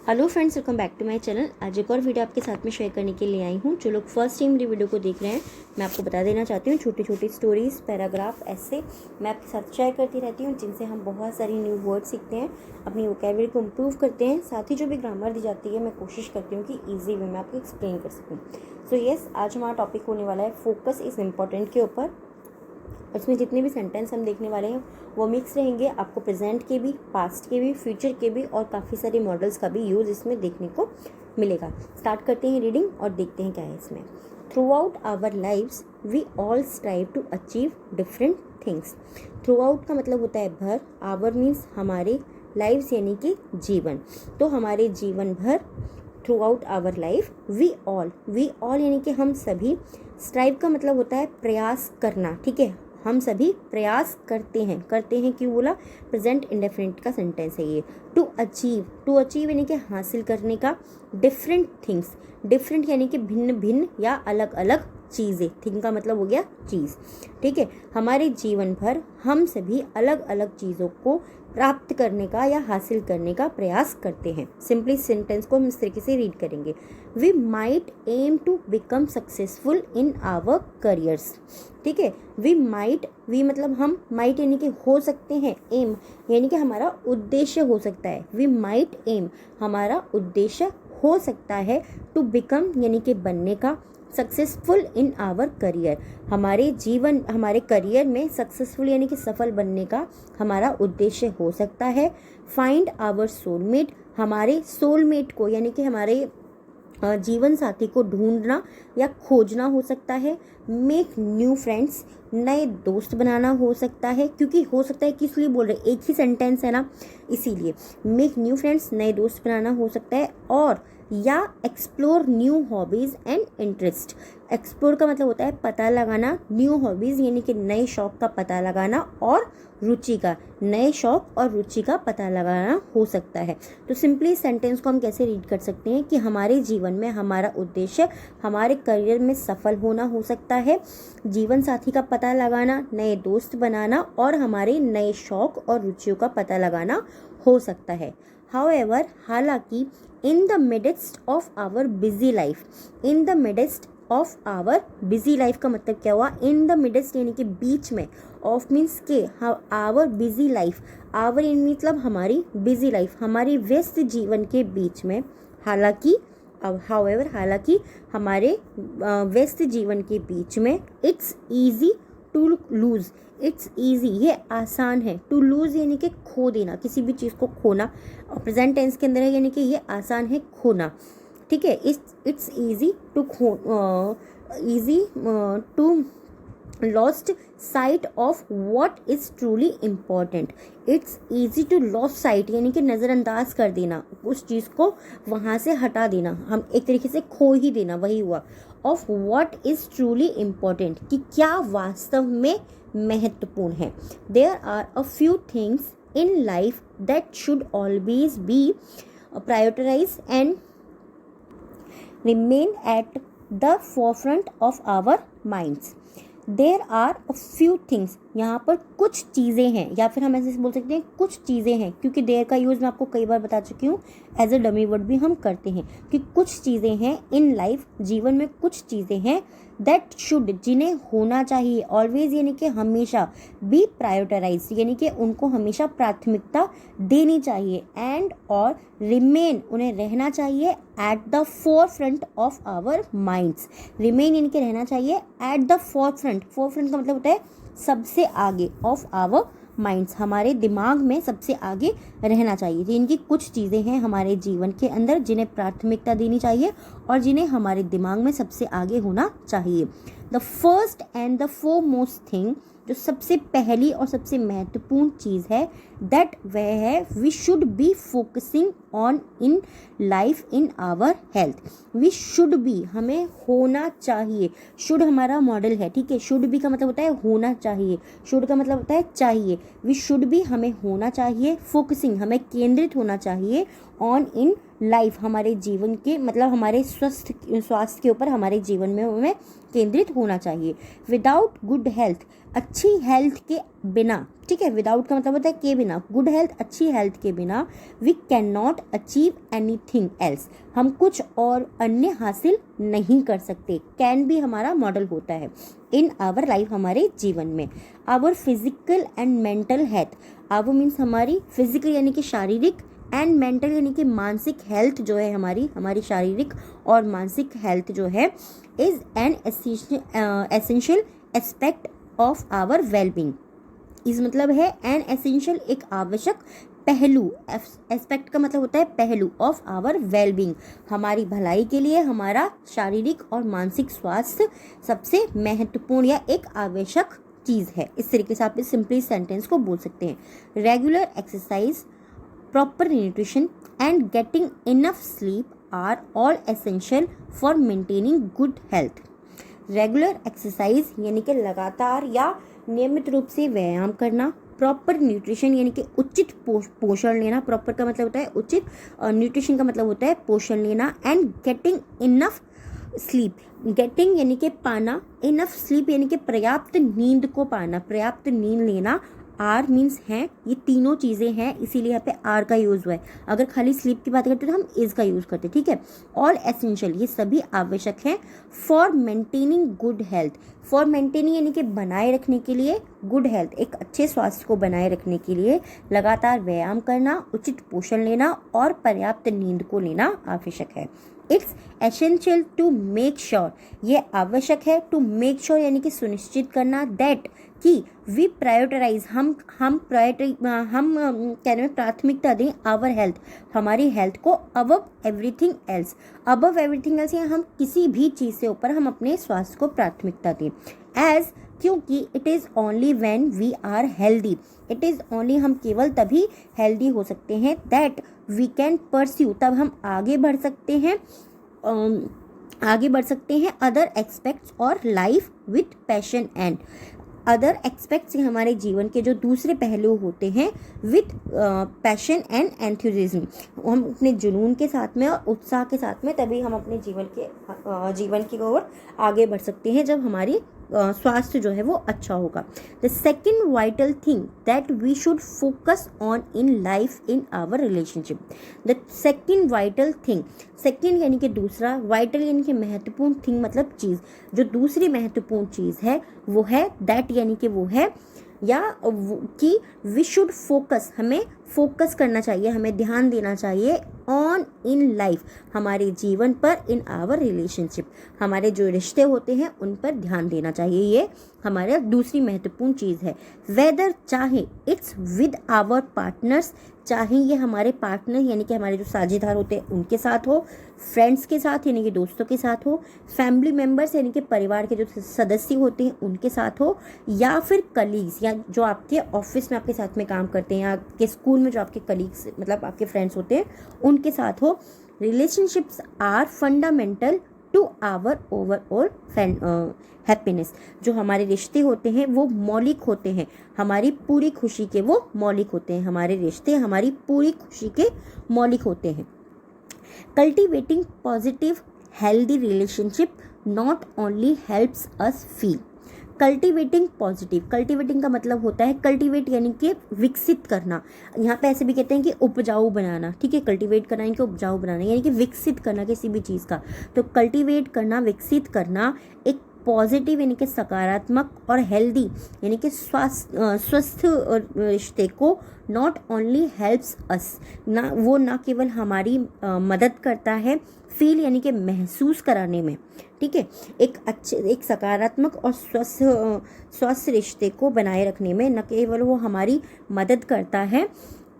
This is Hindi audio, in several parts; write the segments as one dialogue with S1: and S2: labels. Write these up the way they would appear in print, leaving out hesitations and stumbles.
S1: Hello friends, welcome back to my channel. आज एक और वीडियो आपके साथ में शेयर करने के लिए आई हूँ। जो लोग फर्स्ट टाइम मेरी वीडियो को देख रहे हैं, मैं आपको बता देना चाहती हूँ, छोटी छोटी स्टोरीज, पैराग्राफ, ऐसे मैं आपके साथ शेयर करती रहती हूँ, जिनसे हम बहुत सारी न्यू वर्ड सीखते हैं, अपनी वोकैबुलरी को इम्प्रूव करते हैं। साथ ही जो भी ग्रामर दी जाती है, मैं कोशिश करती हूँ कि ईजी वे में आपको एक्सप्लेन कर सकूँ। सो यस, आज हमारा टॉपिक होने वाला है फोकस इज़ इम्पॉर्टेंट के ऊपर। इसमें जितने भी सेंटेंस हम देखने वाले हैं वो मिक्स रहेंगे। आपको प्रेजेंट के भी, पास्ट के भी, फ्यूचर के भी और काफ़ी सारे मॉडल्स का भी यूज़ इसमें देखने को मिलेगा। स्टार्ट करते हैं रीडिंग और देखते हैं क्या है इसमें। Throughout our lives we all strive to achieve different things. Throughout का मतलब होता है भर, आवर मीन्स हमारे, लाइव्स यानी कि जीवन। तो हमारे जीवन भर, throughout our life, we all यानी कि हम सभी, स्ट्राइव का मतलब होता है प्रयास करना, ठीक है। हम सभी प्रयास करते हैं क्यों बोला, प्रेजेंट इंडेफिनिट का सेंटेंस है ये। टू अचीव यानी कि हासिल करने का, डिफरेंट थिंग्स, डिफरेंट यानी कि भिन्न भिन्न या अलग अलग चीज़ें, थिंग का मतलब हो गया चीज़, ठीक है। हमारे जीवन भर हम सभी अलग अलग चीज़ों को प्राप्त करने का या हासिल करने का प्रयास करते हैं। सिंपली सेंटेंस को हम इस तरीके से रीड करेंगे। We might aim to become successful in our careers, ठीक है। वी मतलब हम, माइट यानी कि हो सकते हैं, एम यानी कि हमारा उद्देश्य हो सकता है। वी माइट एम हमारा उद्देश्य हो सकता है, टू बिकम यानी कि बनने का, सक्सेसफुल इन आवर करियर हमारे करियर में सक्सेसफुल यानी कि सफल बनने का हमारा उद्देश्य हो सकता है। फाइंड आवर सोलमेट हमारे सोलमेट को यानी कि हमारे जीवन साथी को ढूंढना या खोजना हो सकता है। मेक न्यू फ्रेंड्स नए दोस्त बनाना हो सकता है, क्योंकि हो सकता है किस लिए बोल रहे, एक ही सेंटेंस है ना, इसीलिए मेक न्यू फ्रेंड्स नए दोस्त बनाना हो सकता है। और या explore new hobbies and interest. Explore का मतलब होता है पता लगाना, न्यू हॉबीज़ यानी कि नए शौक का पता लगाना, और रुचि का, नए शौक और रुचि का पता लगाना हो सकता है। तो सिंपली सेंटेंस को हम कैसे रीड कर सकते हैं कि हमारे जीवन में हमारा उद्देश्य हमारे करियर में सफल होना हो सकता है, जीवन साथी का पता लगाना, नए दोस्त बनाना और हमारे नए शौक और रुचियों का पता लगाना हो सकता है। However, हालांकि in the midst of our busy life, in the midst of our busy life का मतलब क्या हुआ, in the midst यानी कि बीच में, of means के, our busy life, our in मतलब हमारी busy life, हमारी व्यस्त जीवन के बीच में, हालांकि हालांकि हमारे व्यस्त जीवन के बीच में, it's easy to lose, it's easy ये आसान है, टू लूज़ यानी कि खो देना, किसी भी चीज़ को खोना, प्रेजेंट टेंस के अंदर है, यानी कि ये आसान है खोना, ठीक है। It's easy to lost sight of what is truly important. It's easy to lost sight यानी कि नज़रअंदाज कर देना, उस चीज़ को वहाँ से हटा देना, हम एक तरीके से खो ही देना, वही हुआ। Of what is truly important कि क्या वास्तव में महत्वपूर्ण है। There are a few things in life that should always be prioritise and remain at the forefront of our minds. There are a few things, यहाँ पर कुछ चीज़ें हैं, या फिर हम ऐसे बोल सकते हैं कुछ चीज़ें हैं, क्योंकि देयर का यूज़ मैं आपको कई बार बता चुकी हूँ, एज अ डमी वर्ड भी हम करते हैं कि कुछ चीज़ें हैं इन लाइफ, जीवन में कुछ चीज़ें हैं, दैट शुड जिन्हें होना चाहिए, ऑलवेज यानी कि हमेशा, बी प्रायोरिटाइज यानी कि उनको हमेशा प्राथमिकता देनी चाहिए, एंड और रिमेन उन्हें रहना चाहिए, at the forefront of our minds. Remain यानी कि रहना चाहिए, एट द फोरफ्रंट का मतलब होता है सबसे आगे, ऑफ आवर माइंड्स हमारे दिमाग में सबसे आगे रहना चाहिए। तो इनकी कुछ चीज़ें हैं हमारे जीवन के अंदर जिन्हें प्राथमिकता देनी चाहिए और जिन्हें हमारे दिमाग में सबसे आगे होना चाहिए। The first and the foremost thing, जो सबसे पहली और सबसे महत्वपूर्ण चीज़ है, दैट वह है we should be focusing on in life in our health. We should be हमें होना चाहिए, शुड हमारा मॉडल है, ठीक है। शुड बी का मतलब होता है होना चाहिए, शुड का मतलब होता है चाहिए, वी शुड बी हमें होना चाहिए, फोकसिंग हमें केंद्रित होना चाहिए, ऑन इन लाइफ हमारे जीवन के मतलब हमारे स्वास्थ्य के ऊपर, हमारे जीवन में हमें केंद्रित होना चाहिए। विदाउट गुड हेल्थ, अच्छी हेल्थ के बिना, ठीक है, विदाउट का मतलब होता है के बिना, गुड हेल्थ अच्छी हेल्थ के बिना we can not achieve anything else, हम कुछ और अन्य हासिल नहीं कर सकते। कैन भी हमारा मॉडल होता है इन आवर लाइफ, हमारे जीवन में। Our physical and mental health, our means हमारी फिजिकल यानी कि शारीरिक, एंड मेंटल यानी कि मानसिक हेल्थ जो है हमारी शारीरिक और मानसिक हेल्थ जो है is an essential aspect of our wellbeing. इस मतलब है एन एसेंशियल, एक आवश्यक पहलू, एस्पेक्ट का मतलब होता है पहलू, ऑफ आवर वेलबींग, हमारी भलाई के लिए हमारा शारीरिक और मानसिक स्वास्थ्य सबसे महत्वपूर्ण या एक आवश्यक चीज़ है। इस तरीके से आप इस सिंपली सेंटेंस को बोल सकते हैं। Regular exercise, proper nutrition and getting enough sleep are all essential for maintaining good health। Regular exercise यानी कि लगातार या नियमित रूप से व्यायाम करना, प्रॉपर न्यूट्रिशन यानी कि उचित पोषण लेना, प्रॉपर का मतलब होता है उचित और न्यूट्रिशन का मतलब होता है पोषण लेना, and getting enough sleep, getting यानी कि पाना, इनफ स्लीप यानी कि पर्याप्त नींद को पाना, पर्याप्त नींद लेना। आर मीन्स हैं, ये तीनों चीज़ें हैं, इसीलिए यहाँ पे आर का यूज़ हुआ है। अगर खाली स्लीप की बात करते तो हम इज का यूज़ करते, ठीक है। ऑल एसेंशियल, ये सभी आवश्यक हैं for maintaining good health, for maintaining यानी कि बनाए रखने के लिए, गुड हेल्थ एक अच्छे स्वास्थ्य को बनाए रखने के लिए लगातार व्यायाम करना, उचित पोषण लेना और पर्याप्त नींद को लेना आवश्यक है। It's essential to make sure, ये आवश्यक है, टू मेक श्योर यानी कि सुनिश्चित करना, दैट कि वी प्रायोरिटाइज, हम क्या नाम है प्राथमिकता दें, आवर हेल्थ, हमारी हेल्थ को, above everything else, above everything else या हम किसी भी चीज़ से ऊपर हम अपने स्वास्थ्य को प्राथमिकता दें। एज, क्योंकि it is only when we are healthy, it is only, हम केवल तभी हेल्दी हो सकते हैं, दैट वी कैन परस्यू, तब हम आगे बढ़ सकते हैं, अदर एक्सपेक्ट्स और life with passion and, other aspects हमारे जीवन के जो दूसरे पहलू होते हैं, विथ पैशन एंड एंथुजिज्म, हम अपने जुनून के साथ में और उत्साह के साथ में, तभी हम अपने जीवन की ओर आगे बढ़ सकते हैं, जब हमारी स्वास्थ्य जो है वो अच्छा होगा। The second vital thing that we should focus on in life in our relationship, the second vital thing, second यानी कि दूसरा, वाइटल यानी कि महत्वपूर्ण, थिंग मतलब चीज़, जो दूसरी महत्वपूर्ण चीज़ है वो है दैट यानी कि वो है या कि वी शुड फोकस, हमें फोकस करना चाहिए, हमें ध्यान देना चाहिए, ऑन इन लाइफ, हमारे जीवन पर, इन आवर रिलेशनशिप, हमारे जो रिश्ते होते हैं उन पर ध्यान देना चाहिए, ये हमारे दूसरी महत्वपूर्ण चीज़ है। वेदर, चाहे इट्स विद आवर पार्टनर्स, चाहे ये हमारे पार्टनर यानी कि हमारे जो साझेदार होते हैं उनके साथ हो, फ्रेंड्स के साथ यानी कि दोस्तों के साथ हो, फैमिली मेम्बर्स यानी कि परिवार के जो सदस्य होते हैं उनके साथ हो, या फिर कलीग्स, या जो आपके ऑफिस में आपके साथ में काम करते हैं, या आपके स्कूल में जो आपके कलीग्स मतलब आपके फ्रेंड्स होते हैं उनके साथ हो। Relationships are fundamental to our overall happiness, जो हमारे रिश्ते होते हैं वो मौलिक होते हैं, हमारी पूरी खुशी के वो मौलिक होते हैं, हमारे रिश्ते हमारी पूरी खुशी के मौलिक होते हैं। Cultivating positive healthy relationship not only helps us feel, cultivating positive, cultivating का मतलब होता है कल्टिवेट यानी कि विकसित करना, यहाँ पे ऐसे भी कहते हैं कि उपजाऊ बनाना, ठीक है, कल्टिवेट करना यानी कि उपजाऊ बनाना यानी कि विकसित करना किसी भी चीज़ का, तो कल्टिवेट करना, विकसित करना एक पॉजिटिव यानी कि सकारात्मक और हेल्दी यानी कि स्वस्थ रिश्ते को नॉट ओनली हेल्प्स अस, ना केवल हमारी मदद करता है, फील यानी कि महसूस कराने में, ठीक है, एक सकारात्मक और स्वस्थ रिश्ते को बनाए रखने में न केवल वो हमारी मदद करता है,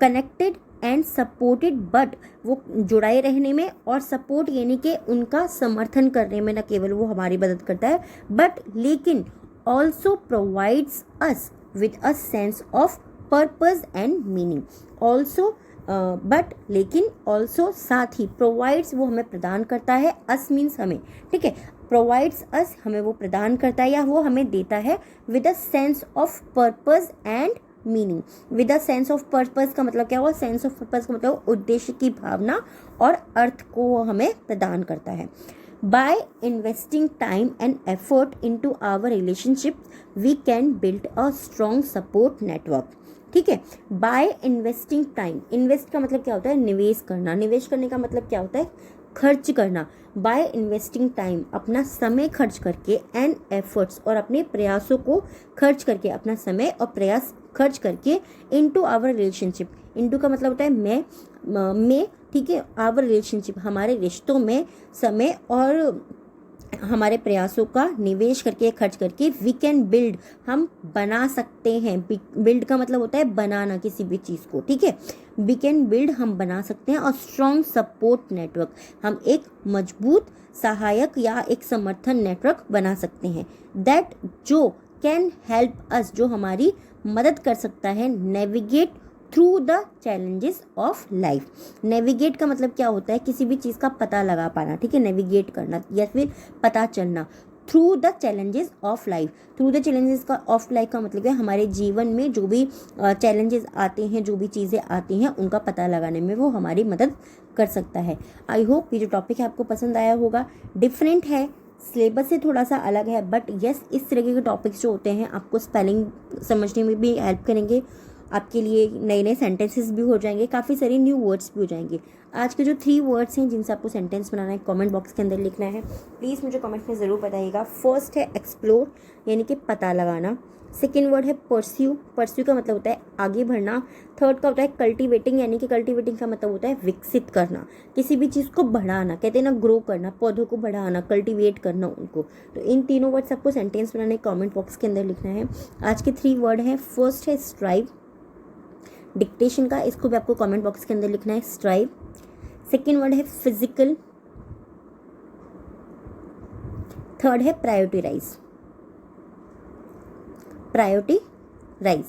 S1: कनेक्टेड एंड सपोर्टेड, बट वो जुड़ाए रहने में और सपोर्ट यानी कि उनका समर्थन करने में न केवल वो हमारी मदद करता है, बट लेकिन also provides us with a sense of purpose and meaning, also but लेकिन ऑल्सो साथ ही, प्रोवाइड्स वो हमें प्रदान करता है, अस मीन्स हमें, ठीक है, प्रोवाइड्स अस हमें वो प्रदान करता है या वो हमें देता है, with a sense of purpose and meaning, with a sense of purpose का मतलब क्या हुआ, सेंस ऑफ पर्पस का मतलब उद्देश्य की भावना और अर्थ को वो हमें प्रदान करता है। By investing time and effort into our relationship, we can build a strong support network. ठीक है, बाय इन्वेस्टिंग टाइम, इन्वेस्ट का मतलब क्या होता है, निवेश करना, निवेश करने का मतलब क्या होता है, खर्च करना। बाय इन्वेस्टिंग टाइम, अपना समय खर्च करके, एंड एफर्ट्स, और अपने प्रयासों को खर्च करके, अपना समय और प्रयास खर्च करके, इनटू आवर रिलेशनशिप, इनटू का मतलब होता है मैं, ठीक है, आवर रिलेशनशिप, हमारे रिश्तों में समय और हमारे प्रयासों का निवेश करके, खर्च करके, वी कैन बिल्ड, हम बना सकते हैं। बिल्ड का मतलब होता है बनाना किसी भी चीज़ को, ठीक है, वी कैन बिल्ड, हम बना सकते हैं, और स्ट्रॉन्ग सपोर्ट नेटवर्क, हम एक मजबूत सहायक या एक समर्थन नेटवर्क बना सकते हैं। दैट, जो कैन हेल्प अस, जो हमारी मदद कर सकता है, navigate through the challenges of life. Navigate का मतलब क्या होता है, किसी भी चीज़ का पता लगा पाना, ठीक है, नेविगेट करना या फिर पता चलना। Through the challenges of life, through the challenges का ऑफ लाइफ का मतलब है हमारे जीवन में जो भी चैलेंजेस आते हैं, जो भी चीज़ें आती हैं, उनका पता लगाने में वो हमारी मदद कर सकता है। आई होप ये जो टॉपिक है आपको पसंद आया होगा। डिफरेंट है, सिलेबस से थोड़ा सा अलग है, बट यस, इस तरीके के टॉपिक्स जो होते हैं आपको स्पेलिंग समझने में भी हेल्प करेंगे, आपके लिए नए नए सेंटेंसेस भी हो जाएंगे, काफ़ी सारे न्यू वर्ड्स भी हो जाएंगे। आज के जो 3 वर्ड्स हैं जिनसे आपको सेंटेंस बनाना है, कमेंट बॉक्स के अंदर लिखना है, प्लीज़ मुझे कमेंट में ज़रूर बताइएगा। फर्स्ट है एक्सप्लोर, यानी कि पता लगाना। सेकेंड वर्ड है परस्यू, परस्यू का मतलब होता है आगे बढ़ना। थर्ड का होता है कल्टिवेटिंग, यानी कि कल्टिवेटिंग का मतलब होता है विकसित करना, किसी भी चीज़ को बढ़ाना, कहते हैं ना ग्रो करना, पौधों को बढ़ाना, कल्टिवेट करना उनको। तो इन तीनों वर्ड्स आपको सेंटेंस बनाने कमेंट बॉक्स के अंदर लिखना है। आज के 3 वर्ड हैं, फर्स्ट है स्ट्राइव, डिक्टेशन का, इसको भी आपको कमेंट बॉक्स के अंदर लिखना है, स्ट्राइव। सेकेंड वर्ड है फिजिकल, थर्ड है प्रायोरिटीराइज, प्रायोरिटीराइज।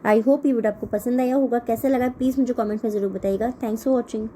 S1: आई होप ये वीडियो आपको पसंद आया होगा। कैसा लगा प्लीज़ मुझे कमेंट में ज़रूर बताइएगा। Thanks for watching.